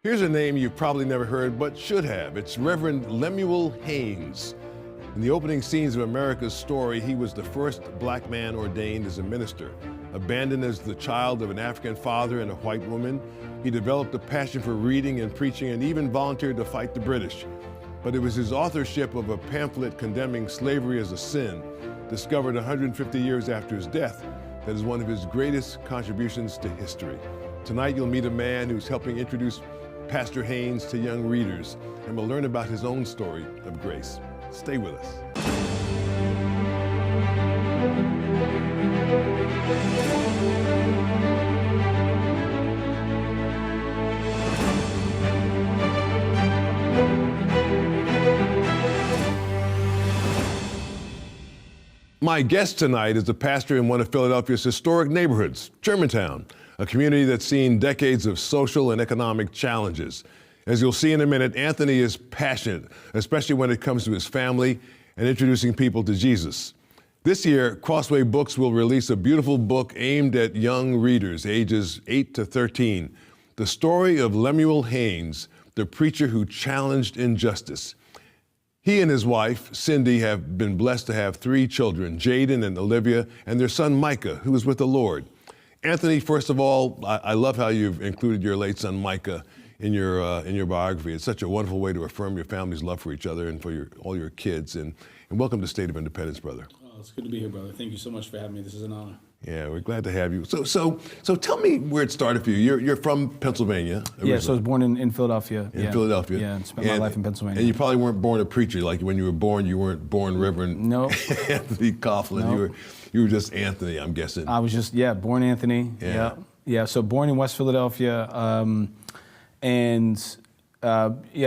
Here's a name you've probably never heard, but should have. It's Reverend Lemuel Haynes. In the opening scenes of America's Story, he was the first black man ordained as a minister. Abandoned as the child of an African father and a white woman, he developed a passion for reading and preaching and even volunteered to fight the British. But it was his authorship of a pamphlet condemning slavery as a sin, discovered 150 years after his death, that is one of his greatest contributions to history. Tonight you'll meet a man who's helping introduce Pastor Haynes to young readers, and we'll learn about his own story of grace. Stay with us. My guest tonight is the pastor in one of Philadelphia's historic neighborhoods, Germantown, a community that's seen decades of social and economic challenges. As you'll see in a minute, Anthony is passionate, especially when it comes to his family and introducing people to Jesus. This year, Crossway Books will release a beautiful book aimed at young readers, ages 8 to 13, the story of Lemuel Haynes, the preacher who challenged injustice. He and his wife, Cindy, have been blessed to have 3 children, Jaden and Olivia, and their son, Micah, who is with the Lord. Anthony, first of all, I love how you've included your late son, Micah, in your biography. It's such a wonderful way to affirm your family's love for each other and for all your kids. And welcome to State of Independence, brother. Oh, it's good to be here, brother. Thank you so much for having me. This is an honor. Yeah, we're glad to have you. So tell me where it started for you. You're from Pennsylvania originally. Yeah, so I was born in Philadelphia. Philadelphia. Yeah, and spent my life in Pennsylvania. And you probably weren't born a preacher. Like when you were born, you weren't born Reverend Anthony Coughlin. Nope. You were just Anthony, I'm guessing. I was just, born Anthony. Yeah, so born in West Philadelphia,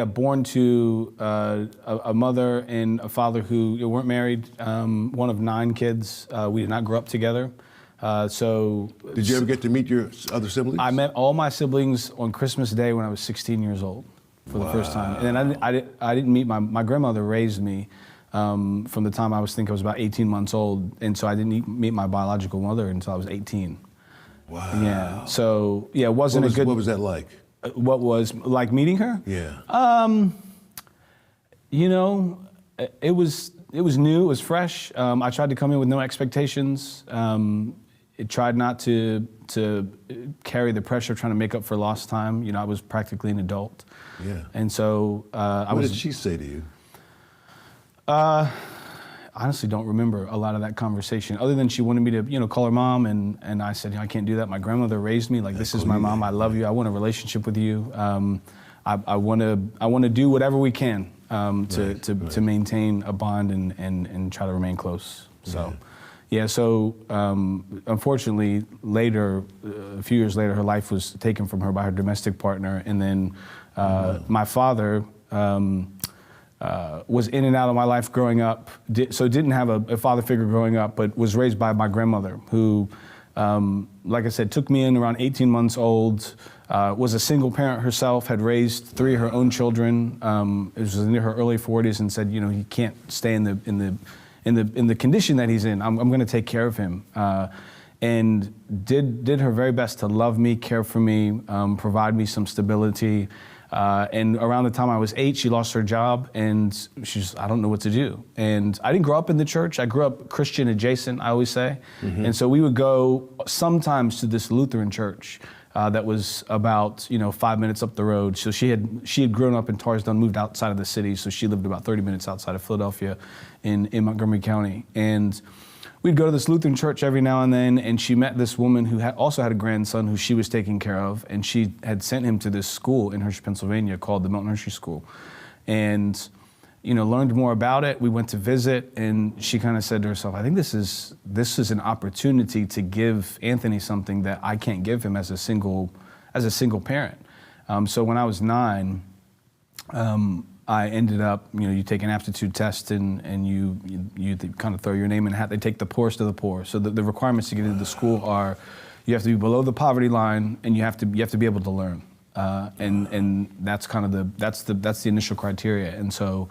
born to a mother and a father who weren't married, one of 9 kids. We did not grow up together. Did you ever get to meet your other siblings? I met all my siblings on Christmas Day when I was 16 years old for the first time. And then I didn't meet my grandmother raised me from the time I was about 18 months old. And so I didn't meet my biological mother until I was 18. Wow. Yeah. So, it wasn't a good... What was that like? What was like meeting her? Yeah. It was new, it was fresh. I tried to come in with no expectations. It tried not to carry the pressure of trying to make up for lost time. I was practically an adult. Yeah. And so What did she say to you? I honestly don't remember a lot of that conversation, other than she wanted me to, call her mom, and I said, I can't do that. My grandmother raised me. This is my mom. I love you. I want a relationship with you. I want to do whatever we can to maintain a bond and try to remain close. So, So unfortunately, later, a few years later, her life was taken from her by her domestic partner, and then my father. Was in and out of my life growing up, so didn't have a father figure growing up, but was raised by my grandmother, who, like I said, took me in around 18 months old, was a single parent herself, had raised 3 of her own children, was in her early 40s, and said, he can't stay in the condition that he's in. I'm going to take care of him, and did her very best to love me, care for me, provide me some stability. And around the time I was 8, she lost her job, and she's, I don't know what to do. And I didn't grow up in the church. I grew up Christian adjacent, I always say. Mm-hmm. And so we would go sometimes to this Lutheran church that was about, 5 minutes up the road. So she had grown up in Tarsdale, moved outside of the city, so she lived about 30 minutes outside of Philadelphia in Montgomery County. And we'd go to this Lutheran church every now and then, and she met this woman who also had a grandson who she was taking care of, and she had sent him to this school in Hershey, Pennsylvania called the Milton Hershey School. And, learned more about it. We went to visit, and she kind of said to herself, I think this is an opportunity to give Anthony something that I can't give him as a single parent. So when I was 9, I ended up, you take an aptitude test and you kind of throw your name in a hat. They take the poorest of the poor. So the requirements to get into the school are, you have to be below the poverty line, and you have to be able to learn. And that's kind of that's the initial criteria. And so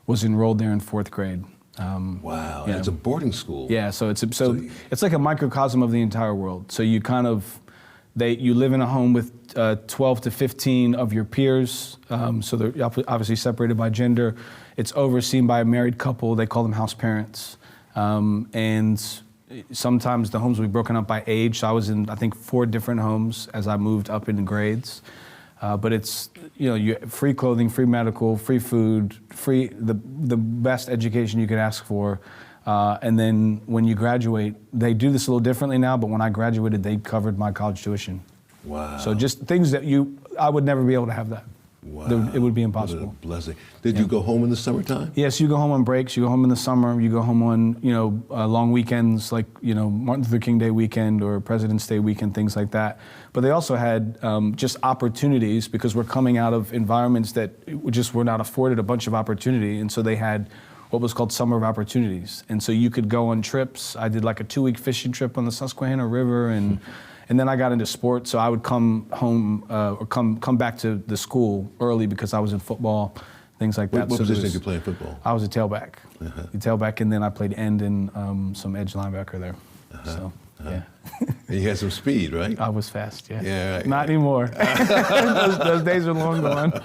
was enrolled there in 4th grade. Wow, yeah. It's a boarding school. Yeah, so it's like a microcosm of the entire world. So you kind of You live in a home with 12 to 15 of your peers, so they're obviously separated by gender. It's overseen by a married couple. They call them house parents. And sometimes the homes will be broken up by age. So I was in, I think, 4 different homes as I moved up in grades. But it's, free clothing, free medical, free food, the best education you could ask for. And then when you graduate, they do this a little differently now, but when I graduated, they covered my college tuition. Wow. So just things that I would never be able to have that. Wow. It would be impossible. What a blessing. Did you go home in the summertime? Yes, you go home on breaks, you go home in the summer, you go home on, long weekends like, Martin Luther King Day weekend or President's Day weekend, things like that. But they also had just opportunities because we're coming out of environments that just were not afforded a bunch of opportunity. And so they had what was called Summer of Opportunities. And so you could go on trips. I did like a 2-week fishing trip on the Susquehanna River and then I got into sports, so I would come home or come back to the school early because I was in football, things like that. What position did you play in football? I was a tailback. Tailback, and then I played end and some edge linebacker there. So, yeah. And you had some speed, right? I was fast, yeah. Yeah, right. Not anymore. those days are long gone.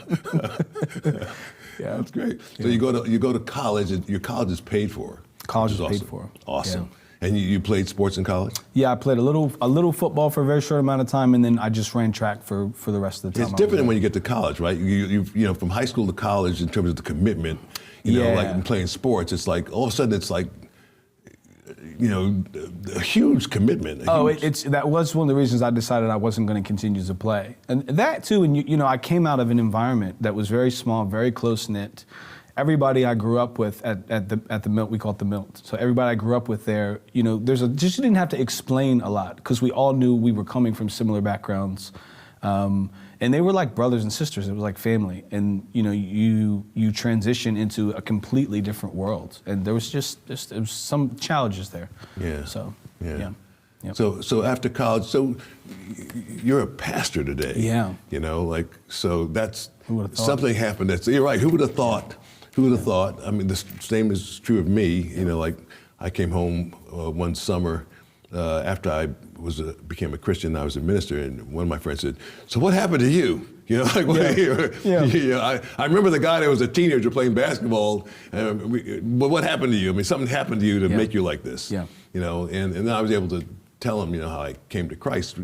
Yeah, that's great. So you go to college, and your college is paid for. College is awesome. paid for. Awesome. Yeah. And you played sports in college? Yeah, I played a little football for a very short amount of time, and then I just ran track for the rest of the time. It's different when you get to college, right? You from high school to college in terms of the commitment. Like in playing sports, it's like all of a sudden it's like, a huge commitment. That was one of the reasons I decided I wasn't going to continue to play, and that too. And I came out of an environment that was very small, very close knit. Everybody I grew up with at the Milt, we call it the Milt. So everybody I grew up with there, just didn't have to explain a lot because we all knew we were coming from similar backgrounds, and they were like brothers and sisters. It was like family, and you transition into a completely different world, and there was just some challenges there. Yeah. So yeah. Yep. So after college, so you're a pastor today. Yeah. So that's something happened. You're right. Who would have thought? Who would have thought? I mean, the same is true of me. I came home one summer after I became a Christian. I was a minister, and one of my friends said, "So what happened to you?" I remember the guy that was a teenager playing basketball. But what happened to you? I mean, something happened to you to make you like this. Yeah. And then I was able to tell him, how I came to Christ.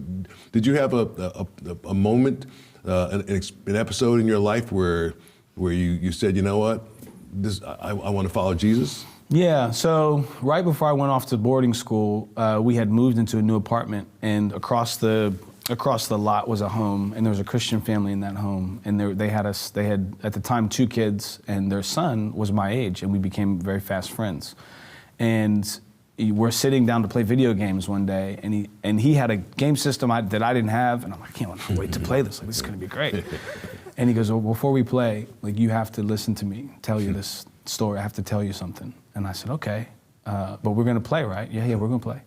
Did you have a moment, an episode in your life where you said, you know what? I want to follow Jesus? Yeah, so right before I went off to boarding school, we had moved into a new apartment, and across the lot was a home, and there was a Christian family in that home, and they had at the time 2 kids, and their son was my age, and we became very fast friends. And we're sitting down to play video games one day, and he had a game system that I didn't have, and I'm like, I can't wait to play this. Like, this is gonna be great. And he goes, well, before we play, you have to listen to me, tell you this story. I have to tell you something. And I said, okay, but we're gonna play, right? Yeah, we're gonna play.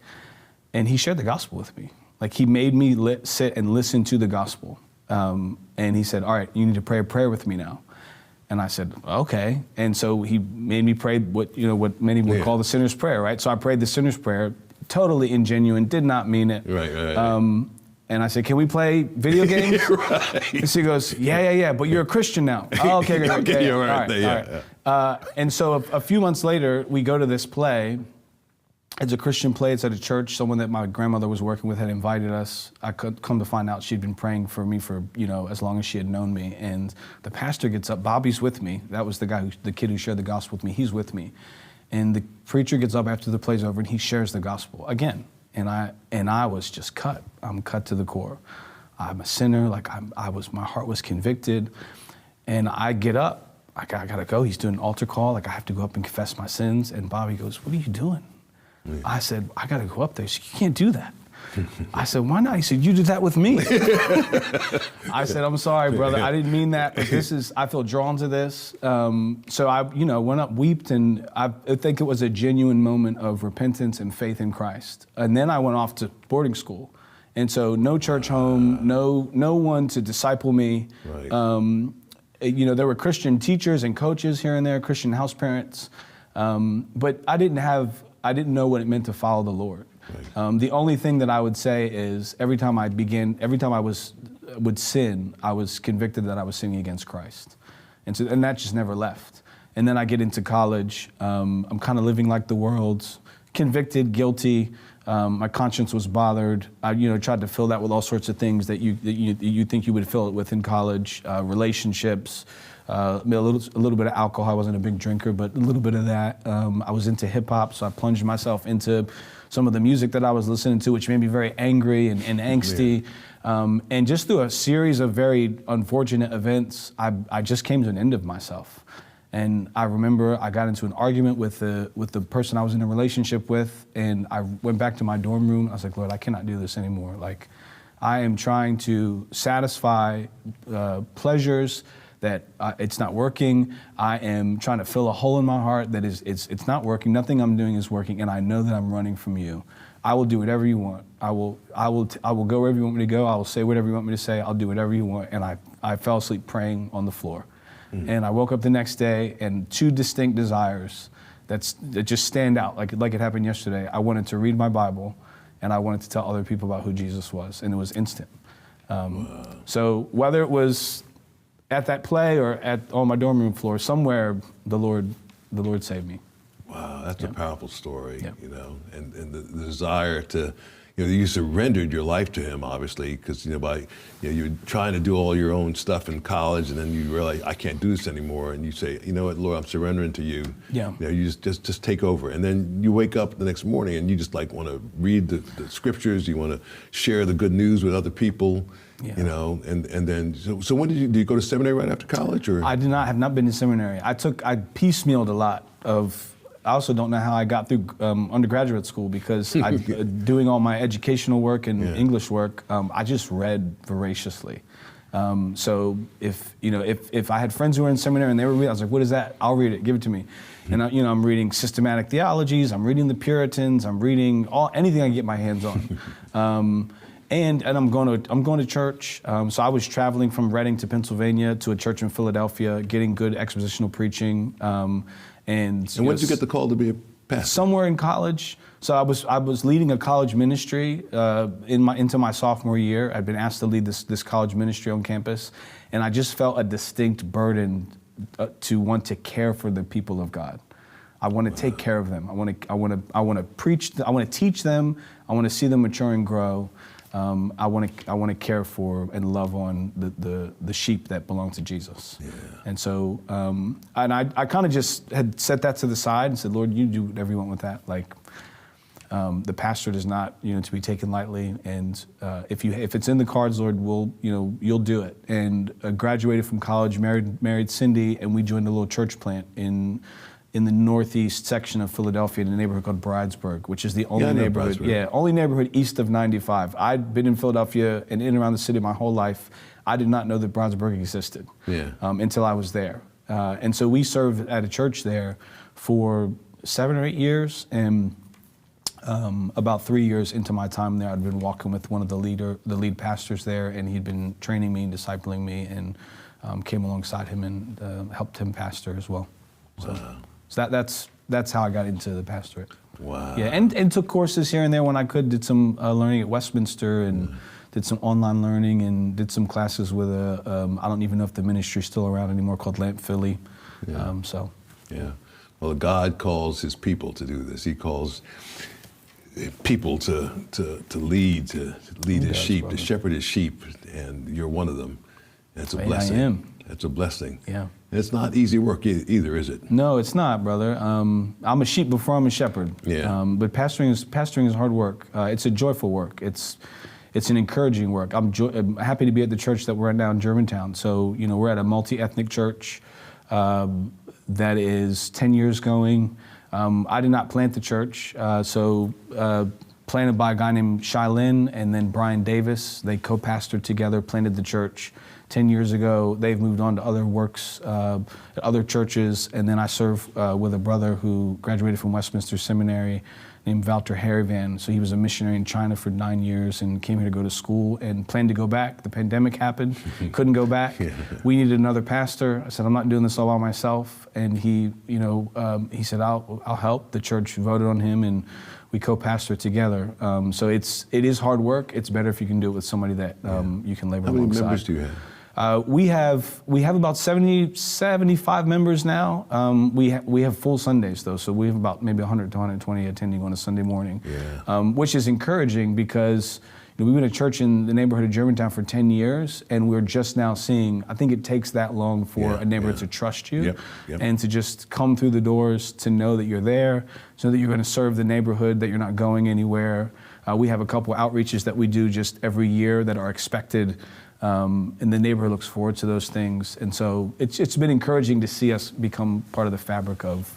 And he shared the gospel with me. He made me sit and listen to the gospel. And he said, all right, you need to pray a prayer with me now. And I said, okay. And so he made me pray what many would call the sinner's prayer, right? So I prayed the sinner's prayer, totally ingenuine, did not mean it. Right. And I said, can we play video games? Right. And so he goes, yeah, but you're a Christian now. Oh, okay, great. Okay, you're right. All right. And so a few months later, we go to this play. It's a Christian play. It's at a church. Someone that my grandmother was working with had invited us. I could come to find out she'd been praying for me for, as long as she had known me. And the pastor gets up. Bobby's with me. That was the kid who shared the gospel with me. He's with me. And the preacher gets up after the play's over, and he shares the gospel again. And I was just cut. I'm cut to the core. I'm a sinner. My heart was convicted. And I get up. I gotta go. He's doing an altar call. I have to go up and confess my sins. And Bobby goes, what are you doing? Yeah. I said, I gotta go up there. He said, you can't do that. I said, why not? He said, you did that with me. I said, I'm sorry, brother. I didn't mean that. But I feel drawn to this. So I, went up, wept, and I think it was a genuine moment of repentance and faith in Christ. And then I went off to boarding school. And so no church home, no one to disciple me. Right. There were Christian teachers and coaches here and there, Christian house parents. But I didn't know what it meant to follow the Lord. The only thing that I would say is every time I would sin, I was convicted that I was sinning against Christ. And that just never left. And then I get into college, I'm kind of living like the world, convicted, guilty. My conscience was bothered. I, tried to fill that with all sorts of things that you think you would fill it with in college, relationships, a little bit of alcohol. I wasn't a big drinker, but a little bit of that. I was into hip hop, so I plunged myself into some of the music that I was listening to, which made me very angry and angsty. And just through a series of very unfortunate events, I just came to an end of myself. And I remember I got into an argument with the person I was in a relationship with, and I went back to my dorm room. I was like, Lord, I cannot do this anymore. Like, I am trying to satisfy pleasures that it's not working. I am trying to fill a hole in my heart that it's not working. Nothing I'm doing is working, and I know that I'm running from you. I will do whatever you want. I will go wherever you want me to go. I will say whatever you want me to say. I'll do whatever you want. And I fell asleep praying on the floor. And I woke up the next day, and two distinct desires that just stand out, like it happened yesterday. I wanted to read my Bible, and I wanted to tell other people about who Jesus was, and it was instant. So whether it was at that play or on my dorm room floor, somewhere the Lord saved me. Wow, that's a powerful story, Yep. and the desire to, you surrendered your life to Him, obviously, because you're trying to do all your own stuff in college, and then you realize I can't do this anymore, and you say, you know what, Lord, I'm surrendering to you. Yeah. You just take over, and then you wake up the next morning and you just want to read the scriptures, you want to share the good news with other people. Yeah. And then so when did you go to seminary right after college, or? I have not been to seminary. I piecemealed a lot of. I also don't know how I got through undergraduate school, because doing all my educational work and English work, I just read voraciously. So if I had friends who were in seminary and they were reading, I was like, what is that? I'll read it, give it to me. And I'm reading systematic theologies, I'm reading the Puritans, I'm reading anything I can get my hands on. And I'm going to church. So I was traveling from Reading to Pennsylvania to a church in Philadelphia, getting good expositional preaching. And when did you get the call to be a pastor? Somewhere in college. So I was leading a college ministry into my sophomore year. I'd been asked to lead this college ministry on campus, and I just felt a distinct burden to want to care for the people of God. I want to take care of them. I want to preach. I want to teach them. I want to see them mature and grow. I want to care for and love on the sheep that belong to Jesus. Yeah. And so, and I kind of just had set that to the side and said, Lord, you do whatever you want with that. Like, the pastor is not, to be taken lightly. And if it's in the cards, Lord, you'll do it. And I graduated from college, married Cindy, and we joined a little church plant in the northeast section of Philadelphia in a neighborhood called Bridesburg, which is the only only neighborhood east of 95. I'd been in Philadelphia and in and around the city my whole life. I did not know that Bridesburg existed until I was there. And so we served at a church there for 7 or 8 years, and about 3 years into my time there, I'd been walking with one of the lead pastors there, and he'd been training me and discipling me, and came alongside him and helped him pastor as well. Wow. So that's how I got into the pastorate. Wow. Yeah, and took courses here and there when I could. Did some learning at Westminster, and did some online learning, and did some classes with I don't even know if the ministry's still around anymore, called Lamp Philly. Yeah. Well, God calls His people to do this. He calls people to lead His sheep, brother. To shepherd His sheep, and you're one of them. That's a blessing. I am. That's a blessing. Yeah. It's not easy work either, is it? No, it's not, brother. I'm a sheep before I'm a shepherd. Yeah. But pastoring is hard work. It's a joyful work. It's an encouraging work. I'm happy to be at the church that we're at now in Germantown. So, we're at a multi-ethnic church that is 10 years going. I did not plant the church. Planted by a guy named Coughlin and then Brian Davis. They co-pastored together, planted the church 10 years ago. They've moved on to other works, other churches, and then I serve with a brother who graduated from Westminster Seminary named Walter Harrivan. So he was a missionary in China for 9 years and came here to go to school and planned to go back. The pandemic happened, couldn't go back. We needed another pastor. I said, I'm not doing this all by myself. And he, he said, I'll help. The church voted on him, and we co-pastor together. So it is hard work. It's better if you can do it with somebody that you can labor alongside. How many members do you have? We have about 75 members now. We have full Sundays though, so we have about maybe 100 to 120 attending on a Sunday morning, which is encouraging because we've been a church in the neighborhood of Germantown for 10 years, and we're just now seeing, I think it takes that long for a neighborhood to trust you and to just come through the doors, to know that you're there, to know that you're going to serve the neighborhood, that you're not going anywhere. We have a couple outreaches that we do just every year that are expected. And the neighborhood looks forward to those things. And so it's been encouraging to see us become part of the fabric of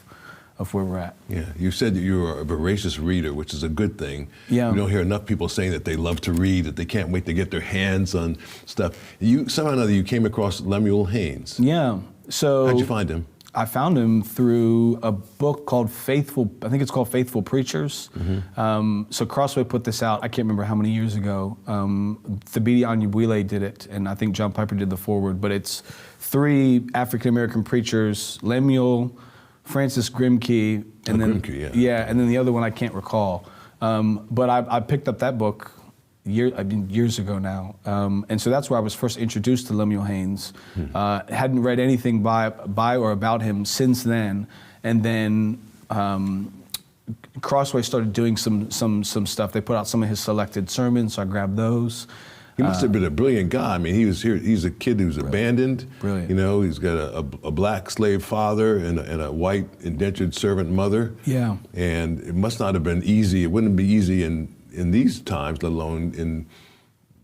where we're at. Yeah, you said that you are a voracious reader, which is a good thing. Yeah. You don't hear enough people saying that they love to read, that they can't wait to get their hands on stuff. You, somehow or another, you came across Lemuel Haynes. Yeah, so. How'd you find him? I found him through a book called Faithful Preachers. So Crossway put this out, I can't remember how many years ago. Thabiti Anyabwile did it, and I think John Piper did the foreword, but it's 3 African-American preachers, Lemuel, Francis Grimke, and then the other one I can't recall. But I picked up that book years ago now, and so that's where I was first introduced to Lemuel Haynes. Hadn't read anything by or about him since then, and then Crossway started doing some stuff. They put out some of his selected sermons, so I grabbed those. He must have been a brilliant guy. I mean, he was here. He's a kid who's abandoned. Brilliant. You know, he's got a black slave father and a white indentured servant mother. Yeah. And it must not have been easy. It wouldn't be easy in these times, let alone in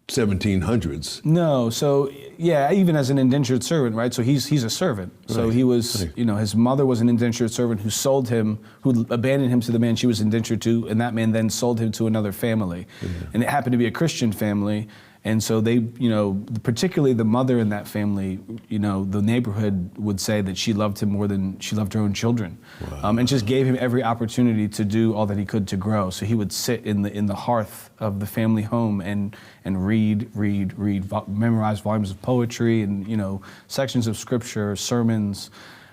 1700s. No. So yeah, even as an indentured servant, right? So he's a servant. Right. So he was, his mother was an indentured servant who sold him, who abandoned him to the man she was indentured to, and that man then sold him to another family. And it happened to be a Christian family. And so they, particularly the mother in that family, the neighborhood would say that she loved him more than she loved her own children. Wow. And just gave him every opportunity to do all that he could to grow. So he would sit in the hearth of the family home and read, memorize volumes of poetry and, sections of scripture, sermons,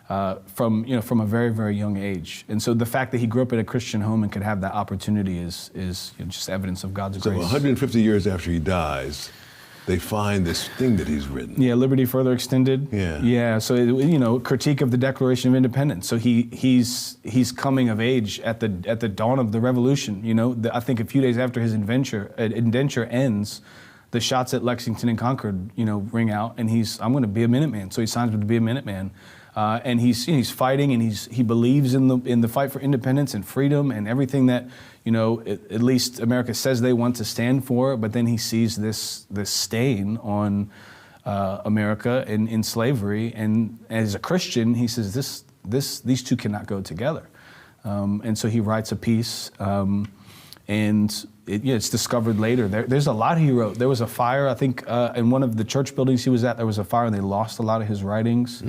from a very, very young age. And so the fact that he grew up in a Christian home and could have that opportunity is just evidence of God's grace. So 150 years after he dies, they find this thing that he's written. Yeah, Liberty Further Extended. Yeah. Yeah, so, critique of the Declaration of Independence. So he's coming of age at the dawn of the Revolution. I think a few days after his indenture ends, the shots at Lexington and Concord, ring out, and I'm going to be a Minuteman. So he signs up to be a Minuteman. And he's fighting, and he believes in the fight for independence and freedom and everything that at least America says they want to stand for. But then he sees this stain on America in slavery, and as a Christian, he says these two cannot go together. And so he writes a piece, and it's discovered later. There's a lot he wrote. There was a fire, I think, in one of the church buildings he was at. There was a fire, and they lost a lot of his writings.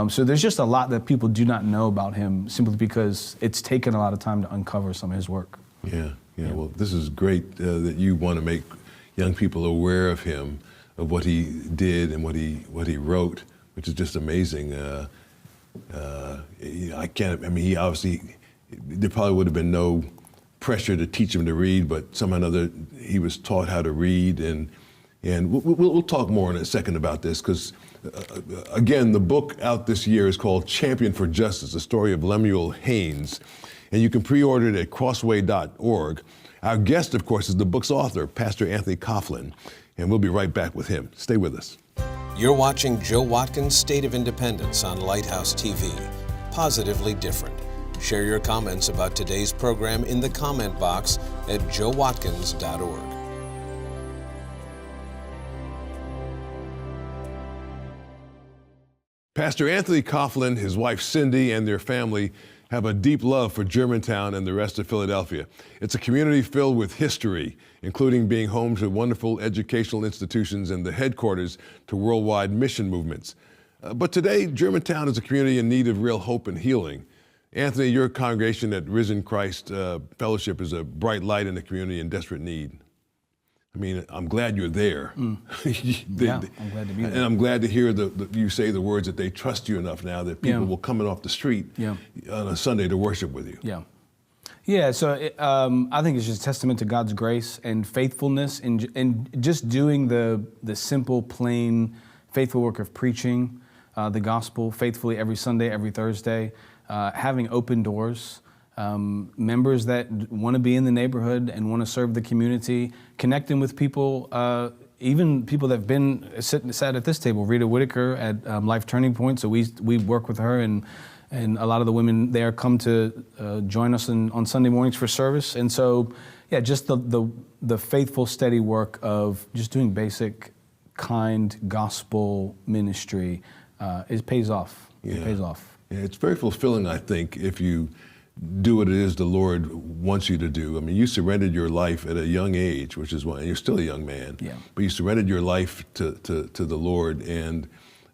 So there's just a lot that people do not know about him, simply because it's taken a lot of time to uncover some of his work. Yeah. Well, this is great that you want to make young people aware of him, of what he did and what he wrote, which is just amazing. He obviously, there probably would have been no pressure to teach him to read, but somehow or another he was taught how to read, and we'll talk more in a second about this, because again, the book out this year is called Champion for Justice, the story of Lemuel Haynes, and you can pre-order it at crossway.org. Our guest, of course, is the book's author, Pastor Anthony Coughlin, and we'll be right back with him. Stay with us. You're watching Joe Watkins' State of Independence on Lighthouse TV. Positively different. Share your comments about today's program in the comment box at joewatkins.org. Pastor Anthony Coughlin, his wife Cindy, and their family have a deep love for Germantown and the rest of Philadelphia. It's a community filled with history, including being home to wonderful educational institutions and the headquarters to worldwide mission movements. But today, Germantown is a community in need of real hope and healing. Anthony, your congregation at Risen Christ Fellowship is a bright light in the community in desperate need. I mean, I'm glad you're there. Yeah, I'm glad to be there. And I'm glad to hear you say the words that they trust you enough now that people will come in off the street on a Sunday to worship with you. Yeah, so I think it's just a testament to God's grace and faithfulness and just doing the simple, plain, faithful work of preaching the gospel faithfully every Sunday, every Thursday, having open doors, members that want to be in the neighborhood and want to serve the community, connecting with people, even people that have been sat at this table. Rita Whitaker at Life Turning Point, so we work with her, and a lot of the women there come to join us on Sunday mornings for service. And so, yeah, just the faithful, steady work of just doing basic, kind gospel ministry, it pays off. It pays off. Yeah, it's very fulfilling, I think, if you do what it is the Lord wants you to do. I mean, you surrendered your life at a young age, which is why you're still a young man. Yeah. But you surrendered your life to the Lord, and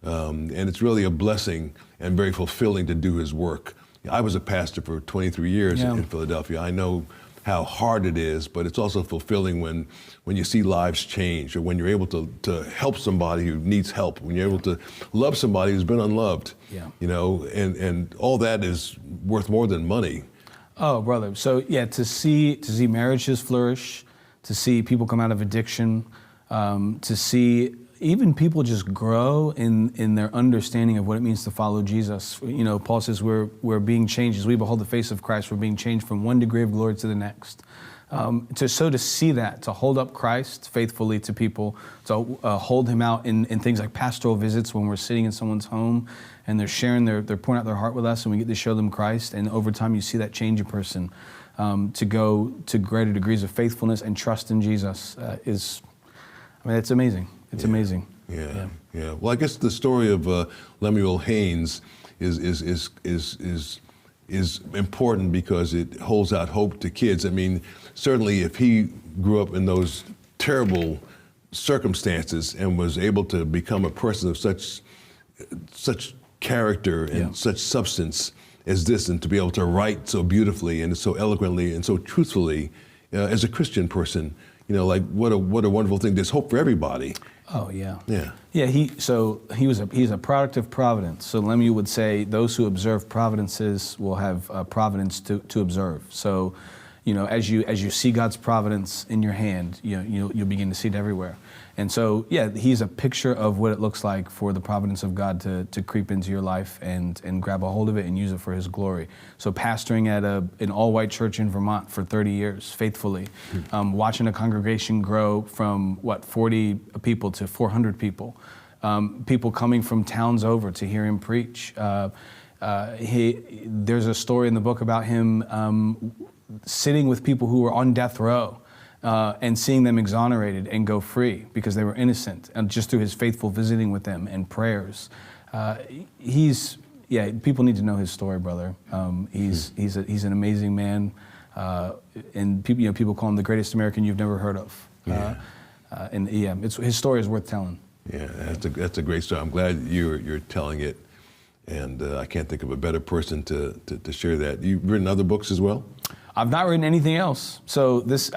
it's really a blessing and very fulfilling to do His work. I was a pastor for 23 years in Philadelphia. I know how hard it is, but it's also fulfilling when you see lives change, or when you're able to help somebody who needs help, when you're able to love somebody who's been unloved. You know, and all that is worth more than money. Oh, brother. So yeah, to see marriages flourish, to see people come out of addiction, to see even people just grow in their understanding of what it means to follow Jesus. You know, Paul says we're being changed as we behold the face of Christ. We're being changed from one degree of glory to the next. To see that, to hold up Christ faithfully to people, to hold Him out in things like pastoral visits when we're sitting in someone's home and they're sharing, they're pouring out their heart with us, and we get to show them Christ. And over time, you see that change a person to go to greater degrees of faithfulness and trust in Jesus. It's amazing. It's amazing. Yeah. Well, I guess the story of Lemuel Haynes is important because it holds out hope to kids. I mean, certainly if he grew up in those terrible circumstances and was able to become a person of such character and such substance as this, and to be able to write so beautifully and so eloquently and so truthfully as a Christian person, you know, like what a wonderful thing. There's hope for everybody. Oh yeah. Yeah. He's a product of providence. So Lemuel would say those who observe providences will have providence to observe. So, you know, as you see God's providence in your hand, you'll begin to see it everywhere. And so, yeah, he's a picture of what it looks like for the providence of God to creep into your life and grab a hold of it and use it for His glory. So pastoring at an all-white church in Vermont for 30 years, faithfully, watching a congregation grow from, 40 people to 400 people, people coming from towns over to hear him preach. There's a story in the book about him sitting with people who were on death row, and seeing them exonerated and go free because they were innocent, and just through his faithful visiting with them and prayers. People need to know his story, brother. He's an amazing man, and people call him the greatest American you've never heard of. His story is worth telling. Yeah, that's a great story. I'm glad you're telling it, and I can't think of a better person to share that. You've written other books as well? I've not written anything else. So who knows? This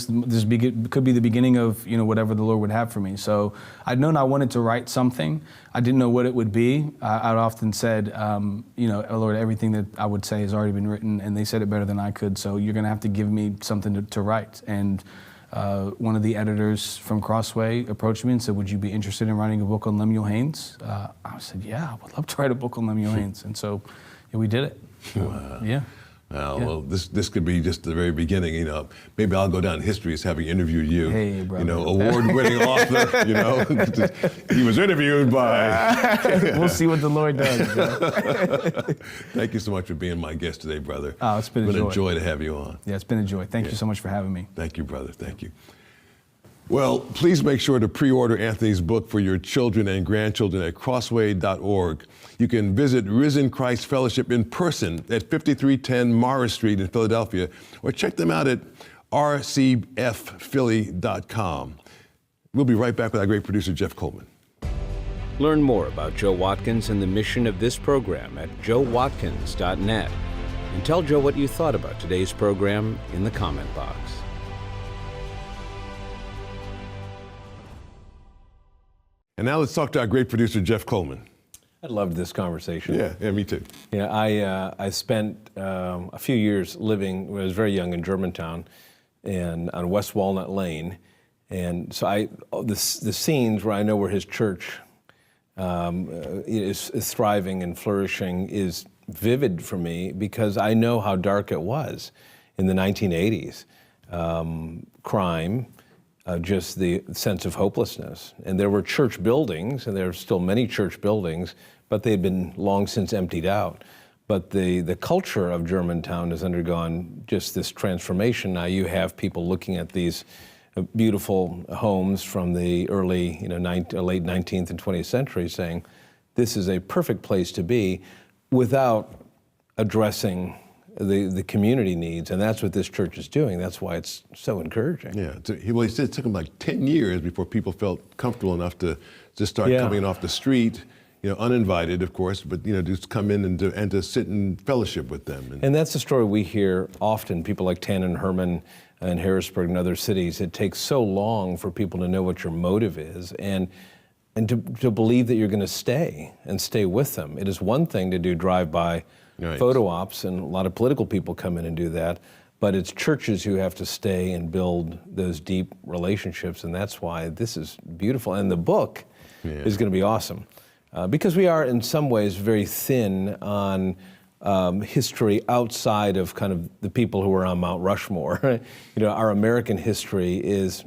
is the beginning? This could be the beginning of whatever the Lord would have for me. So I'd known I wanted to write something. I didn't know what it would be. I'd often said, oh Lord, everything that I would say has already been written, and they said it better than I could. So you're going to have to give me something to write. And one of the editors from Crossway approached me and said, would you be interested in writing a book on Lemuel Haynes? I said, yeah, I would love to write a book on Lemuel Haynes. And so we did it. Wow. Yeah. Well, this could be just the very beginning. Maybe I'll go down in history as having interviewed you. Hey, brother. Award-winning author. He was interviewed by. We'll see what the Lord does. Thank you so much for being my guest today, brother. Oh, it's been a joy. It's been a joy to have you on. Yeah, it's been a joy. Thank you so much for having me. Thank you, brother. Thank you. Well, please make sure to pre-order Anthony's book for your children and grandchildren at crossway.org. You can visit Risen Christ Fellowship in person at 5310 Morris Street in Philadelphia, or check them out at rcfphilly.com. We'll be right back with our great producer, Jeff Coleman. Learn more about Joe Watkins and the mission of this program at joewatkins.net. And tell Joe what you thought about today's program in the comment box. And now let's talk to our great producer, Jeff Coleman. I loved this conversation. Yeah, me too. Yeah, I spent a few years living when I was very young in Germantown, and on West Walnut Lane, and so the scenes where I know where his church is thriving and flourishing is vivid for me because I know how dark it was in the 1980s. Crime, just the sense of hopelessness, and there were church buildings, and there are still many church buildings, but they had been long since emptied out. But the culture of Germantown has undergone just this transformation. Now you have people looking at these beautiful homes from the early, late 19th and 20th century saying, this is a perfect place to be without addressing the community needs, and that's what this church is doing. That's why it's so encouraging. Yeah, he said it took him like 10 years before people felt comfortable enough to just start coming off the street, uninvited, of course, but just come in and to sit in fellowship with them. And that's the story we hear often. People like Tannen Herman and Harrisburg and other cities. It takes so long for people to know what your motive is, and to believe that you're going to stay with them. It is one thing to do drive-by photo ops, and a lot of political people come in and do that, but it's churches who have to stay and build those deep relationships, and that's why this is beautiful. And the book is going to be awesome, because we are in some ways very thin on history outside of kind of the people who are on Mount Rushmore. Our American history is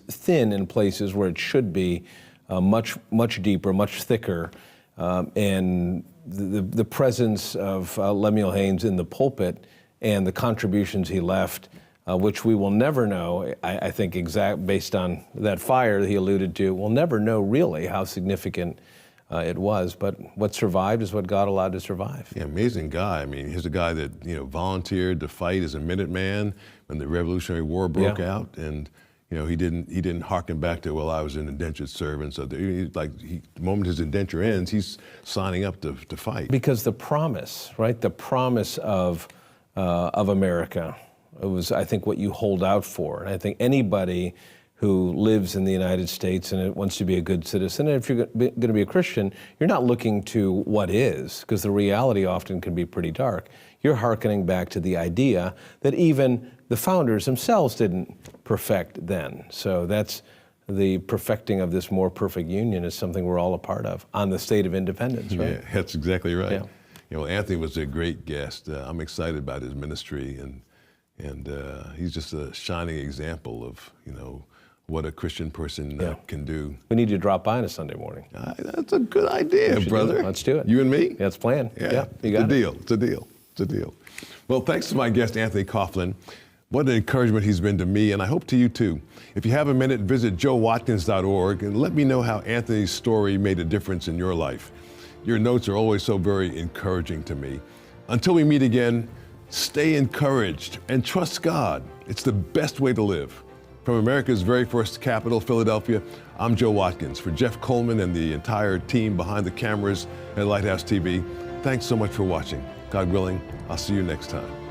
thin in places where it should be much deeper, much thicker, and the presence of Lemuel Haynes in the pulpit and the contributions he left, which we will never know, I think based on that fire that he alluded to, we'll never know really how significant it was. But what survived is what God allowed to survive. Yeah, amazing guy. I mean, here's a guy that volunteered to fight as a Minuteman when the Revolutionary War broke out, and he didn't harken back to, well, I was an indentured servant. So the moment his indenture ends, he's signing up to fight. Because the promise, right? The promise of America, it was, I think, what you hold out for. And I think anybody who lives in the United States and wants to be a good citizen, and if you're going to be a Christian, you're not looking to what is, because the reality often can be pretty dark. You're hearkening back to the idea that even the founders themselves didn't perfect then. So that's the perfecting of this more perfect union is something we're all a part of on the state of independence, right? Yeah, that's exactly right. Yeah. Anthony was a great guest. I'm excited about his ministry, and he's just a shining example of, what a Christian person can do. We need to drop by on a Sunday morning. That's a good idea, brother. Let's do it. You and me? That's planned. Yeah, you got it. It's a deal. Well, thanks to my guest, Anthony Coughlin. What an encouragement he's been to me, and I hope to you too. If you have a minute, visit joewatkins.org and let me know how Anthony's story made a difference in your life. Your notes are always so very encouraging to me. Until we meet again, stay encouraged and trust God. It's the best way to live. From America's very first capital, Philadelphia, I'm Joe Watkins. For Jeff Coleman and the entire team behind the cameras at Lighthouse TV, thanks so much for watching. God willing, I'll see you next time.